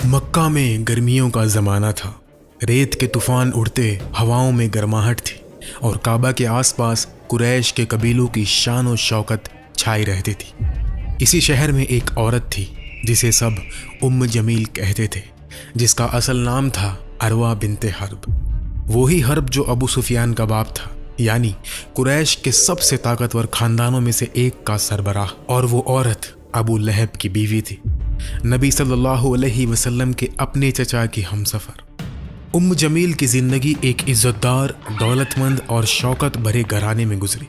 मक्का में गर्मियों का ज़माना था। रेत के तूफान उड़ते, हवाओं में गर्माहट थी और काबा के आसपास कुरैश के कबीलों की शान और शौकत छाई रहती थी। इसी शहर में एक औरत थी जिसे सब उम्म जमील कहते थे, जिसका असल नाम था अरवा बिनते हर्ब। वही हर्ब जो अबू सुफियान का बाप था, यानी कुरैश के सबसे ताकतवर खानदानों में से एक का सरबराह। और वो औरत अबू लहब की बीवी थी, नबी सल्लल्लाहु अलैहि वसल्लम के अपने चचा की हमसफर। उम्म जमील की जिंदगी एक इज्जतदार, दौलतमंद और शौकत भरे घराने में गुजरी।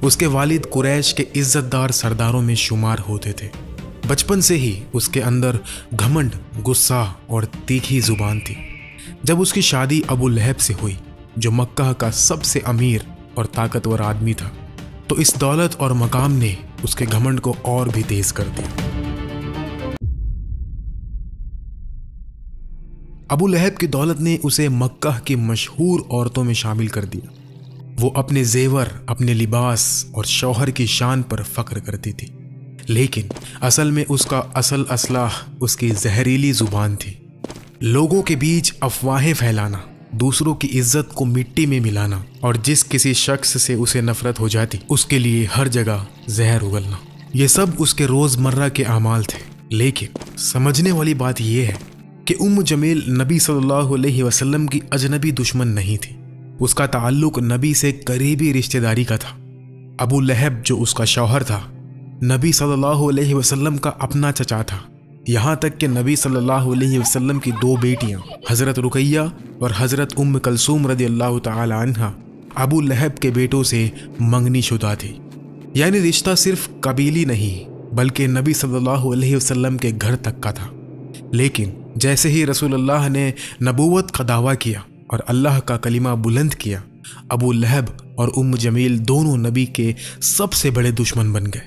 उसके वालिद कुरैश के इज्जतदार सरदारों में शुमार होते थे। बचपन से ही उसके अंदर घमंड, गुस्सा और तीखी जुबान थी। जब उसकी शादी अबू लहब से हुई, जो मक्का का सबसे अमीर और ताकतवर आदमी था, तो इस दौलत और मकाम ने उसके घमंड को और भी तेज कर दिया। अबू लहब की दौलत ने उसे मक्का की मशहूर औरतों में शामिल कर दिया। वो अपने जेवर, अपने लिबास और शौहर की शान पर फख्र करती थी, लेकिन असल में उसका असल असलाह उसकी जहरीली जुबान थी। लोगों के बीच अफवाहें फैलाना, दूसरों की इज्जत को मिट्टी में मिलाना और जिस किसी शख्स से उसे नफरत हो जाती उसके लिए हर जगह जहर उगलना, ये सब उसके रोजमर्रा के अमाल थे। लेकिन समझने वाली बात यह है कि उम्म जमील नबी सल्लल्लाहु अलैहि वसल्लम की अजनबी दुश्मन नहीं थी। उसका ताल्लुक नबी से करीबी रिश्तेदारी का था। अबू लहब जो उसका शौहर था, नबी सल्लल्लाहु अलैहि वसल्लम का अपना चचा था। यहाँ तक कि नबी सल्लल्लाहु अलैहि वसल्लम की दो बेटियां हज़रत रुकैया और हज़रत उम्म कलसूम रदियल्लाहु ताला अन्हा अबू लहब के बेटों से मंगनी शुदा थी। यानी रिश्ता सिर्फ कबीली नहीं बल्कि नबी सल्लल्लाहु अलैहि वसल्लम के घर तक का था। लेकिन जैसे ही रसूलुल्लाह ने नबूवत का दावा किया और अल्लाह का कलिमा बुलंद किया, अबू लहब और उम्म जमील दोनों नबी के सबसे बड़े दुश्मन बन गए।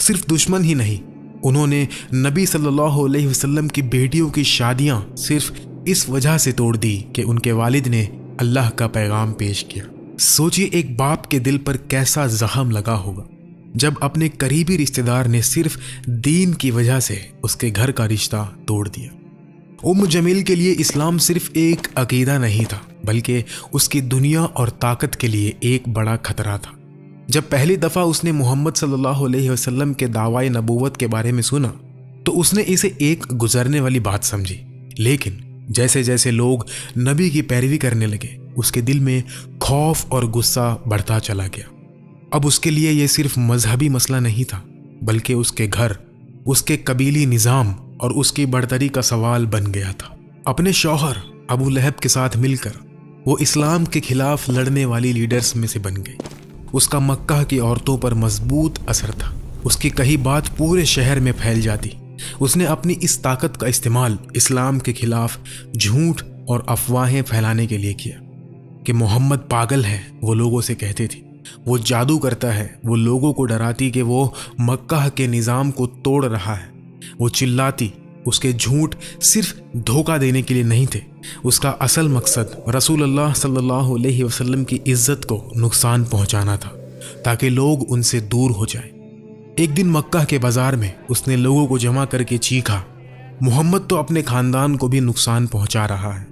सिर्फ दुश्मन ही नहीं, उन्होंने नबी सल्लल्लाहु अलैहि वसल्लम की बेटियों की शादियां सिर्फ इस वजह से तोड़ दी कि उनके वालिद ने अल्लाह का पैगाम पेश किया। सोचिए एक बाप के दिल पर कैसा जख्म लगा होगा जब अपने करीबी रिश्तेदार ने सिर्फ दीन की वजह से उसके घर का रिश्ता तोड़ दिया। उम्म जमील के लिए इस्लाम सिर्फ एक अकीदा नहीं था, बल्कि उसकी दुनिया और ताकत के लिए एक बड़ा खतरा था। जब पहली दफ़ा उसने मोहम्मद सल्लल्लाहु अलैहि वसल्लम के दावाए नबूवत के बारे में सुना तो उसने इसे एक गुजरने वाली बात समझी। लेकिन जैसे जैसे लोग नबी की पैरवी करने लगे, उसके दिल में खौफ और गुस्सा बढ़ता चला गया। अब उसके लिए यह सिर्फ मजहबी मसला नहीं था, बल्कि उसके घर, उसके कबीली निज़ाम और उसकी बढ़तरी का सवाल बन गया था। अपने शौहर अबू लहब के साथ मिलकर वो इस्लाम के खिलाफ लड़ने वाली लीडर्स में से बन गई। उसका मक्का की औरतों पर मजबूत असर था। उसकी कही बात पूरे शहर में फैल जाती। उसने अपनी इस ताकत का इस्तेमाल इस्लाम के खिलाफ झूठ और अफवाहें फैलाने के लिए किया कि मोहम्मद पागल है, वो लोगों से कहते थे। वो जादू करता है, वो लोगों को डराती कि वो मक्का के निज़ाम को तोड़ रहा है। वो चिल्लाती। उसके झूठ सिर्फ धोखा देने के लिए नहीं थे, उसका असल मकसद रसूलुल्लाह सल्लल्लाहु अलैहि वसल्लम की इज्जत को नुकसान पहुंचाना था, ताकि लोग उनसे दूर हो जाएं। एक दिन मक्का के बाजार में उसने लोगों को जमा करके चीखा, मोहम्मद तो अपने खानदान को भी नुकसान पहुंचा रहा है।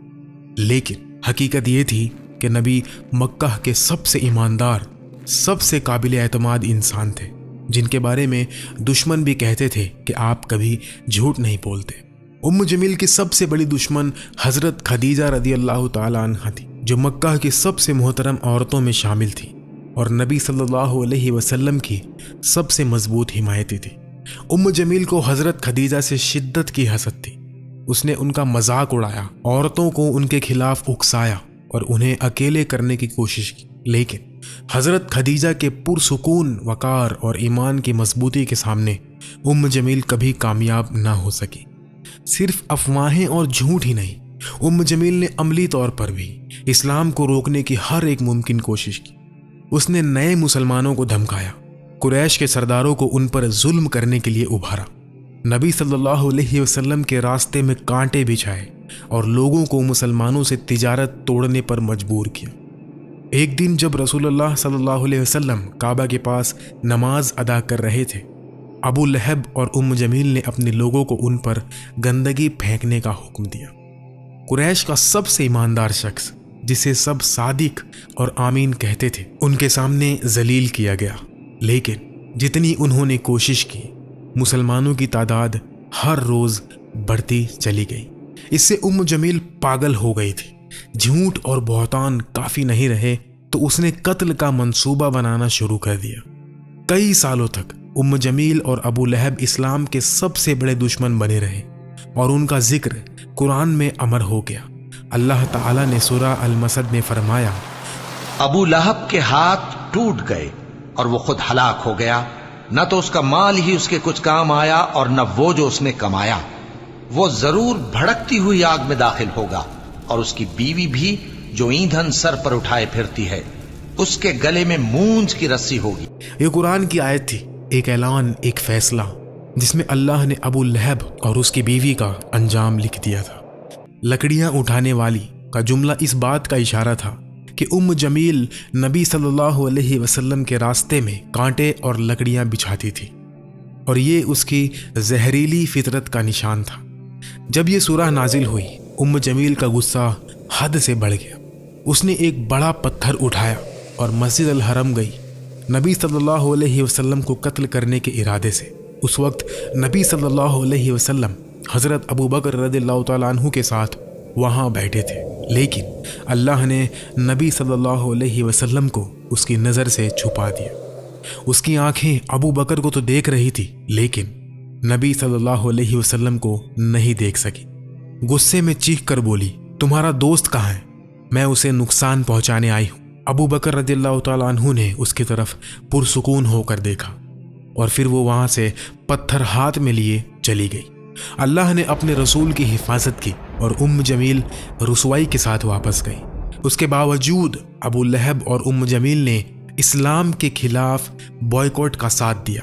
लेकिन हकीकत ये थी कि नबी मक्का के सबसे ईमानदार, सबसे काबिल एतमाद इंसान थे, जिनके बारे में दुश्मन भी कहते थे कि आप कभी झूठ नहीं बोलते। उम्म जमील की सबसे बड़ी दुश्मन हज़रत खदीजा रदियल्लाहु ताला अन्हा थी, जो मक्का की सबसे मोहतरम औरतों में शामिल थी और नबी सल्लल्लाहु अलैहि वसल्लम की सबसे मजबूत हिमायती थी। उम्म जमील को हज़रत खदीजा से शिद्दत की हसद थी। उसने उनका मजाक उड़ाया, औरतों को उनके खिलाफ उकसाया और उन्हें अकेले करने की कोशिश की। लेकिन हज़रत खदीजा के पुरसुकून वकार और ईमान की मजबूती के सामने उम्म जमील कभी कामयाब ना हो सकी। सिर्फ अफवाहें और झूठ ही नहीं, उम्म जमील ने अमली तौर पर भी इस्लाम को रोकने की हर एक मुमकिन कोशिश की। उसने नए मुसलमानों को धमकाया, कुरैश के सरदारों को उन पर जुल्म करने के लिए उभारा, नबी सल्लल्लाहु अलैहि वसल्लम के रास्ते में कांटे बिछाए और लोगों को मुसलमानों से तिजारत तोड़ने पर मजबूर किया। एक दिन जब रसूलुल्लाह सल्लल्लाहु अलैहि वसल्लम काबा के पास नमाज अदा कर रहे थे, ابو لہب اور جمیل نے اپنے لوگوں کو ان پر گندگی پھینکنے کا حکم دیا۔ قریش کا سب سے ایماندار شخص جسے سب صادق اور آمین کہتے تھے ان کے سامنے ذلیل کیا گیا، لیکن جتنی انہوں نے کوشش کی مسلمانوں کی تعداد ہر روز بڑھتی چلی گئی۔ اس سے جمیل پاگل ہو گئی تھی۔ جھوٹ اور بہتان کافی نہیں رہے تو اس نے قتل کا منصوبہ بنانا شروع کر دیا۔ کئی سالوں تک جمیل اور ابو لہب اسلام کے سب سے بڑے دشمن بنے رہے اور ان کا ذکر قرآن میں امر ہو گیا۔ اللہ تعالیٰ نے سورہ المسد میں فرمایا، ابو لہب کے ہاتھ ٹوٹ گئے اور وہ خود ہلاک ہو گیا، نہ تو اس کا مال ہی اس کے کچھ کام آیا اور نہ وہ جو اس نے کمایا۔ وہ ضرور بھڑکتی ہوئی آگ میں داخل ہوگا، اور اس کی بیوی بھی جو ایندھن سر پر اٹھائے پھرتی ہے، اس کے گلے میں مونج کی رسی ہوگی۔ یہ قرآن کی آیت تھی، ایک اعلان، ایک فیصلہ جس میں اللہ نے ابو لہب اور اس کی بیوی کا انجام لکھ دیا تھا۔ لکڑیاں اٹھانے والی کا جملہ اس بات کا اشارہ تھا کہ جمیل نبی صلی اللہ علیہ وسلم کے راستے میں کانٹے اور لکڑیاں بچھاتی تھی، اور یہ اس کی زہریلی فطرت کا نشان تھا۔ جب یہ سورہ نازل ہوئی جمیل کا غصہ حد سے بڑھ گیا۔ اس نے ایک بڑا پتھر اٹھایا اور مسجد الحرم گئی نبی صلی اللہ علیہ وسلم کو قتل کرنے کے ارادے سے۔ اس وقت نبی صلی اللہ علیہ وسلم حضرت ابو بکر رضی اللہ تعالیٰ عنہ کے ساتھ وہاں بیٹھے تھے، لیکن اللہ نے نبی صلی اللہ علیہ وسلم کو اس کی نظر سے چھپا دیا۔ اس کی آنکھیں ابو بکر کو تو دیکھ رہی تھی، لیکن نبی صلی اللہ علیہ وسلم کو نہیں دیکھ سکی۔ غصے میں چیخ کر بولی، تمہارا دوست کہاں ہے؟ میں اسے نقصان پہنچانے آئی ہوں۔ ابو بکر رضی اللہ تعالیٰ عنہ نے اس کی طرف پرسکون ہو کر دیکھا اور پھر وہ وہاں سے پتھر ہاتھ میں لیے چلی گئی۔ اللہ نے اپنے رسول کی حفاظت کی اور جمیل رسوائی کے ساتھ واپس گئی۔ اس کے باوجود ابو لہب اور جمیل نے اسلام کے خلاف بائیکاٹ کا ساتھ دیا۔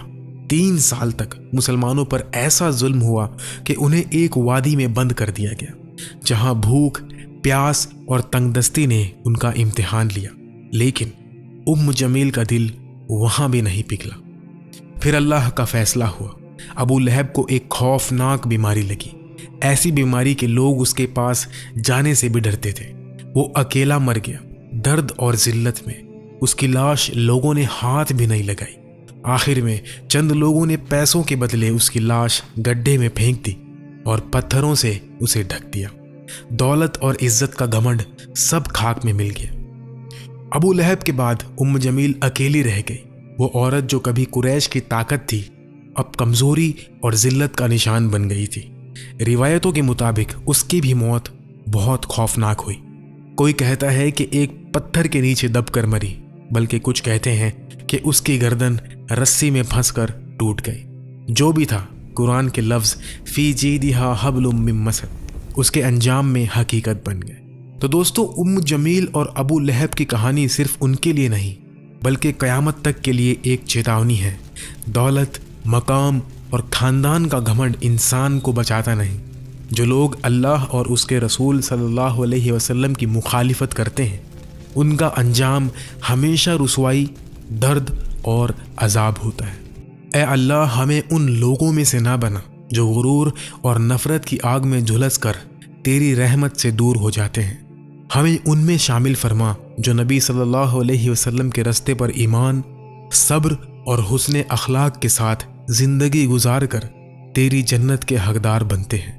3 سال تک مسلمانوں پر ایسا ظلم ہوا کہ انہیں ایک وادی میں بند کر دیا گیا، جہاں بھوک، پیاس اور تنگ دستی نے ان کا امتحان لیا، لیکن جمیل کا دل وہاں بھی نہیں پگھلا۔ پھر اللہ کا فیصلہ ہوا۔ ابو لہب کو ایک خوفناک بیماری لگی، ایسی بیماری کہ لوگ اس کے پاس جانے سے بھی ڈرتے تھے۔ وہ اکیلا مر گیا، درد اور ذلت میں۔ اس کی لاش لوگوں نے ہاتھ بھی نہیں لگائی۔ آخر میں چند لوگوں نے پیسوں کے بدلے اس کی لاش گڈھے میں پھینک دی اور پتھروں سے اسے ڈھک دیا۔ دولت اور عزت کا گھمنڈ سب خاک میں مل گیا۔ ابو لہب کے بعد جمیل اکیلی رہ گئی۔ وہ عورت جو کبھی قریش کی طاقت تھی، اب کمزوری اور ذلت کا نشان بن گئی تھی۔ روایتوں کے مطابق اس کی بھی موت بہت خوفناک ہوئی۔ کوئی کہتا ہے کہ ایک پتھر کے نیچے دب کر مری، بلکہ کچھ کہتے ہیں کہ اس کی گردن رسی میں پھنس کر ٹوٹ گئی۔ جو بھی تھا، قرآن کے لفظ فی جیدہا حبل من مسد اس کے انجام میں حقیقت بن گئے۔ تو دوستو، جمیل اور ابو لہب کی کہانی صرف ان کے لیے نہیں بلکہ قیامت تک کے لیے ایک چیتاونی ہے۔ دولت، مقام اور خاندان کا گھمنڈ انسان کو بچاتا نہیں۔ جو لوگ اللہ اور اس کے رسول صلی اللہ علیہ وسلم کی مخالفت کرتے ہیں، ان کا انجام ہمیشہ رسوائی، درد اور عذاب ہوتا ہے۔ اے اللہ، ہمیں ان لوگوں میں سے نہ بنا جو غرور اور نفرت کی آگ میں جھلس کر تیری رحمت سے دور ہو جاتے ہیں۔ ہمیں ان میں شامل فرما جو نبی صلی اللہ علیہ وسلم کے راستے پر ایمان، صبر اور حسن اخلاق کے ساتھ زندگی گزار کر تیری جنت کے حقدار بنتے ہیں۔